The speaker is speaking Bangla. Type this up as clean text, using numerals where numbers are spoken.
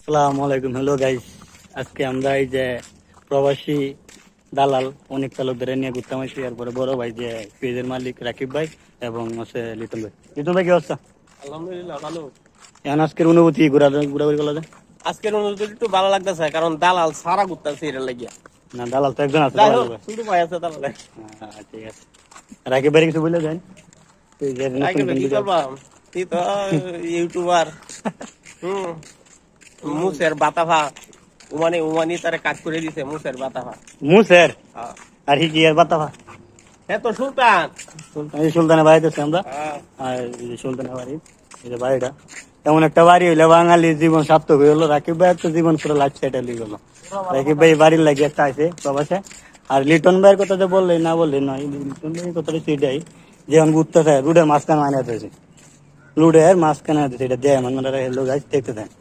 আসসালামু আলাইকুম। হ্যালো গাইস, আজকে আমরা এই যে প্রবাসী দালাল অনেক চালকদের নিয়ে ঘুরতাম আসি। এরপরে বড় ভাই যে পেজের মালিক রাকিব ভাই এবং হচ্ছে লিটন ভাই। লিটন ভাই কি অবস্থা? আলহামদুলিল্লাহ ভালো। এখন আজকের অনুভূতি ঘোরাঘুরি করলো যে? আজকের অনুভূতি একটু ভালো লাগতেছে, কারণ দালাল সারা ঘুরতেছে এটা লাগিয়া। না, দালাল তো একজন আছে। যাই হোক, শুধু ভাই আছে দালালে। ঠিক আছে, রাকিব ভাই কিছু বলে দেন। এই যে নতুন আগে কি video- করবা, তুই তো ইউটিউবার। মুসের বাতাভা উমানি তারে কাজ করে দিছে। মুসের বাতাভা মুসের আর কি আর বাতাবা হ্যাঁ তো সুলতান। এই সুলতানের বাড়িতে আছি আমরা। আর এই যে সুলতানের বাড়ি, এই যে বাড়িটা এমন একটা বাড়ি হইলে বাঙালির জীবন সার্থক হয়ে গেলো। রাকিব ভাই তো জীবন পুরো লাইফ সেটেল হয়ে গেলো। রাকিব ভাই বাড়ির লাগে একটা আছে প্রবাসে। আর লিটন ভাইয়ের কথা যে বললেন না বললেন নয়, লিটন ভাইয়ের কথাটা সেটাই, যেমন ঘুরতে চায় রুডের মাঝখানে মানে আছে, রুডের মাঝখানে আছে, সেটা দেয় মানে হেলো গাছ দেখতে দেয়।